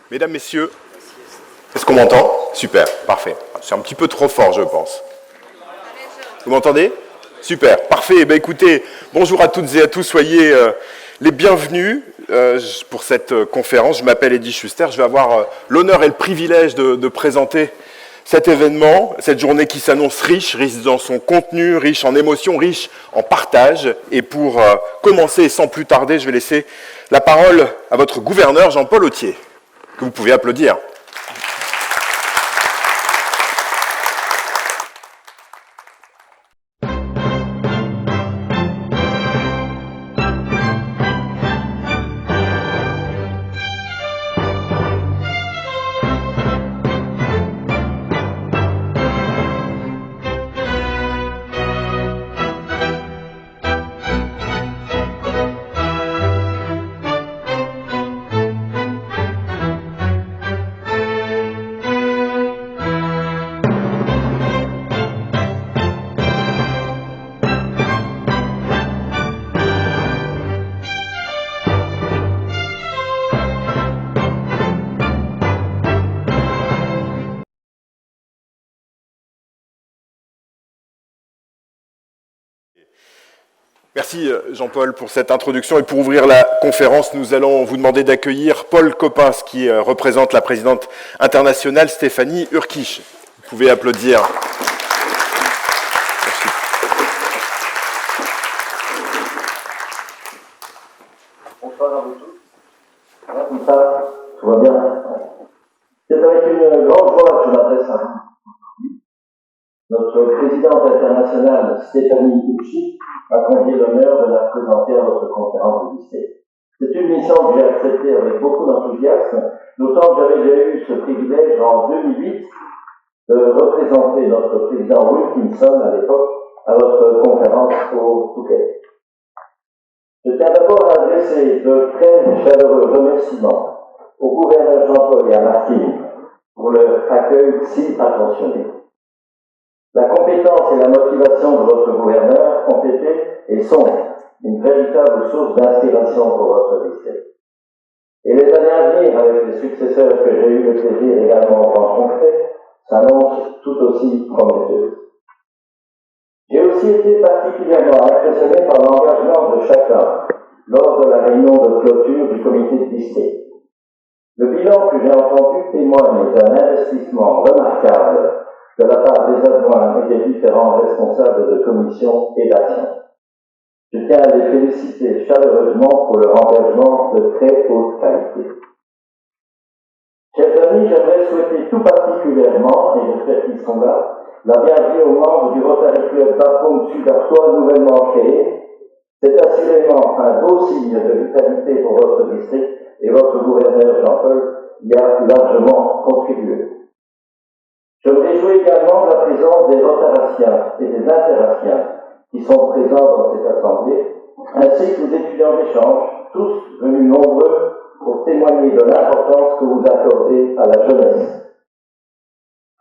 Mesdames, Messieurs, est-ce qu'on m'entend? Super, parfait. C'est un petit peu trop fort, je pense. Vous m'entendez? Super, parfait. Eh bien, écoutez, bonjour à toutes et à tous, soyez les bienvenus pour cette conférence. Je m'appelle Eddy Schuster, je vais avoir l'honneur et le privilège de présenter cet événement, cette journée qui s'annonce riche dans son contenu, riche en émotions, riche en partage. Et pour commencer, sans plus tarder, je vais laisser la parole à votre gouverneur Jean-Paul Authier, que vous pouvez applaudir. Merci Jean-Paul pour cette introduction et pour ouvrir la conférence, nous allons vous demander d'accueillir Paul Coppens qui représente la présidente internationale Stéphanie Urkish. Vous pouvez applaudir. Merci. Bonsoir à vous tous. Voilà, comme ça, tout va bien. C'est avec une grande joie que je m'adresse à vous. Notre présidente internationale Stéphanie Urkish m'a confié l'honneur de la présenter à votre conférence de lycée. C'est une mission que j'ai acceptée avec beaucoup d'enthousiasme, d'autant que j'avais déjà eu ce privilège en 2008 de représenter notre président Wilkinson à l'époque à votre conférence au Touquet. Je tiens d'abord à adresser de très chaleureux remerciements au gouverneur Jean-Paul et à Martine pour leur accueil si attentionné. La compétence et la motivation de votre gouverneur ont été et sont une véritable source d'inspiration pour votre lycée. Et les années à venir, avec les successeurs que j'ai eu le plaisir également de rencontrer, s'annoncent tout aussi prometteuses. J'ai aussi été particulièrement impressionné par l'engagement de chacun lors de la réunion de clôture du comité de lycée. Le bilan que j'ai entendu témoigne d'un investissement remarquable de la part des adjoints et des différents responsables de commission et d'action. Je tiens à les féliciter chaleureusement pour leur engagement de très haute qualité. Chers amis, j'aimerais souhaiter tout particulièrement, et j'espère qu'ils sont là, la bienvenue aux membres du Rotary Club Bapaume Sud-Artois nouvellement créé. C'est assurément un beau signe de vitalité pour votre district et votre gouverneur Jean-Paul y a largement contribué. Je me réjouis également de la présence des Rotaraciens et des Interraciens qui sont présents dans cette assemblée, ainsi que les étudiants d'échange, tous venus nombreux pour témoigner de l'importance que vous accordez à la jeunesse.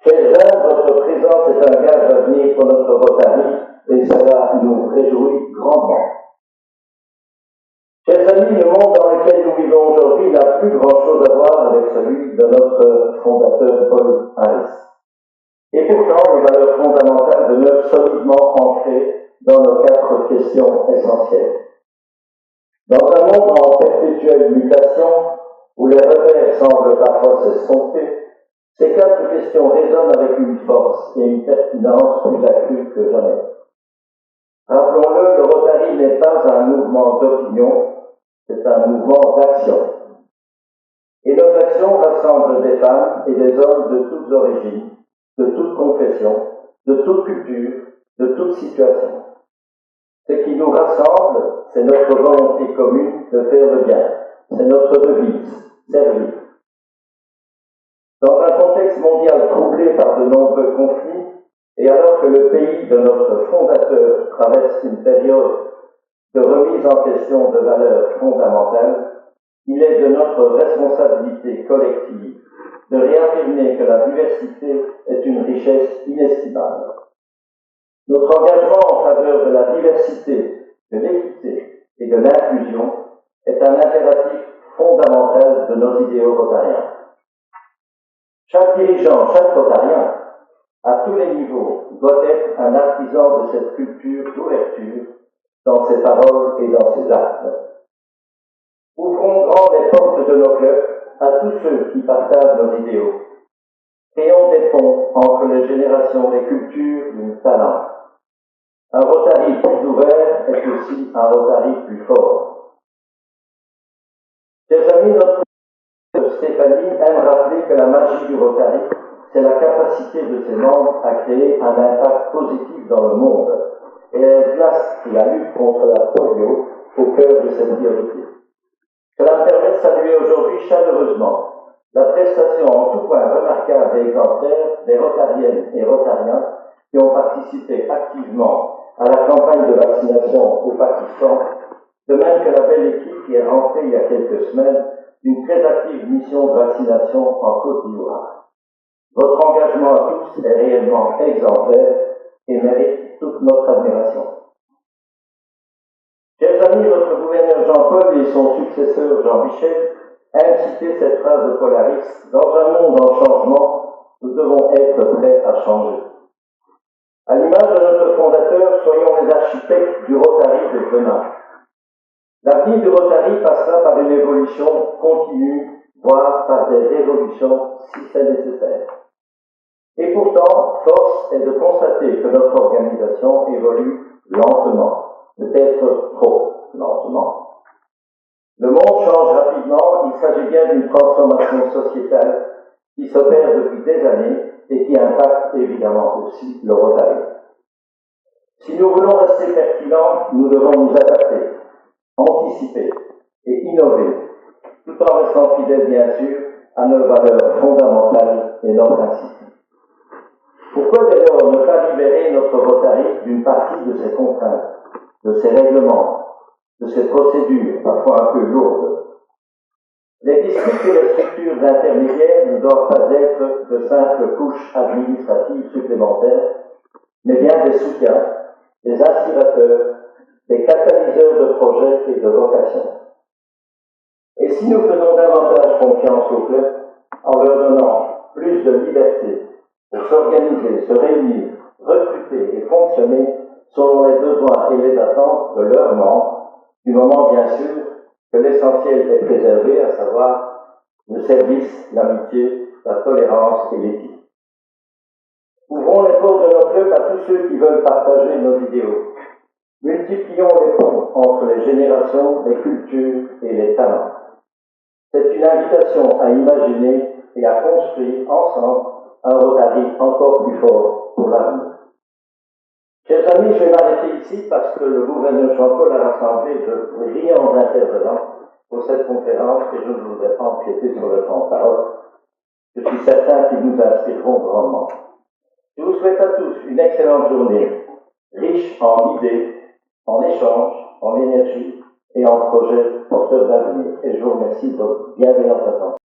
Chers jeunes, votre présence est un gage d'avenir pour notre Rotary et cela nous réjouit grandement. Chers amis, le monde dans lequel nous vivons aujourd'hui n'a plus grand-chose à voir avec celui de notre fondateur Paul Harris. Et pourtant, les valeurs fondamentales demeurent solidement ancrées dans nos 4 questions essentielles. Dans un monde en perpétuelle mutation, où les repères semblent parfois s'estomper, ces 4 questions résonnent avec une force et une pertinence plus accrue que jamais. Rappelons-le, le Rotary n'est pas un mouvement d'opinion, c'est un mouvement d'action. Et nos actions rassemblent des femmes et des hommes de toutes origines, de toute confession, de toute culture, de toute situation. Ce qui nous rassemble, c'est notre volonté commune de faire le bien. C'est notre devise, servir. Dans un contexte mondial troublé par de nombreux conflits, et alors que le pays de notre fondateur traverse une période de remise en question de valeurs fondamentales, il est de notre responsabilité collective de réaffirmer que la diversité est une richesse inestimable. Notre engagement en faveur de la diversité, de l'équité et de l'inclusion est un impératif fondamental de nos idéaux rotariens. Chaque dirigeant, chaque rotarien, à tous les niveaux, doit être un artisan de cette culture d'ouverture dans ses paroles et dans ses actes. Ouvrons grand les portes de nos clubs à tous ceux qui partagent nos idéaux. Créons des ponts entre les générations, les cultures, les talents. Un Rotary plus ouvert est aussi un Rotary plus fort. Chers amis, notre Stéphanie aime rappeler que la magie du Rotary, c'est la capacité de ses membres à créer un impact positif dans le monde, et elle place la lutte contre la polio au cœur de cette priorité. Cela me permet de saluer aujourd'hui chaleureusement la prestation en tout point remarquable et exemplaire des Rotariennes et Rotariens qui ont participé activement à la campagne de vaccination au Pakistan, de même que la belle équipe qui est rentrée il y a quelques semaines d'une très active mission de vaccination en Côte d'Ivoire. Votre engagement à tous est réellement exemplaire et mérite toute notre admiration. Chers amis, votre gouverneur Jean-Paul et son successeur Jean-Michel aiment citer cette phrase de Polaris: « Dans un monde en changement, nous devons être prêts à changer. » À l'image de notre fondateur, soyons les architectes du Rotary de demain. L'avenir du Rotary passera par une évolution continue, voire par des révolutions si c'est nécessaire. Et pourtant, force est de constater que notre organisation évolue lentement, peut-être trop lentement. Le monde change rapidement, il s'agit bien d'une transformation sociétale qui s'opère depuis des années et qui impacte évidemment aussi le Rotary. Si nous voulons rester pertinents, nous devons nous adapter, anticiper et innover, tout en restant fidèles bien sûr à nos valeurs fondamentales et nos principes. Pourquoi dès lors ne pas libérer notre Rotary d'une partie de ses contraintes, de ses règlements, de ses procédures, parfois un peu lourdes? Les districts et les structures intermédiaires ne doivent pas être de simples couches administratives supplémentaires, mais bien des soutiens, des inspirateurs, des catalyseurs de projets et de vocations. Et si nous faisons davantage confiance aux clubs, en leur donnant plus de liberté pour s'organiser, se réunir, recruter et fonctionner selon les besoins et les attentes de leurs membres, du moment bien sûr que l'essentiel est préservé, à savoir le service, l'amitié, la tolérance et l'éthique. Ouvrons les portes de nos clubs à tous ceux qui veulent partager nos idéaux. Multiplions les ponts entre les générations, les cultures et les talents. C'est une invitation à imaginer et à construire ensemble un Rotary encore plus fort pour l'avenir. Chers amis, je vais m'arrêter ici parce que le gouverneur Jean-Paul a rassemblé de brillants intervenants pour cette conférence et je ne voudrais pas empiéter sur le temps de parole. Je suis certain qu'ils nous inspireront grandement. Je vous souhaite à tous une excellente journée, riche en idées, en échanges, en énergie et en projets porteurs d'avenir. Et je vous remercie de votre bienveillante attention.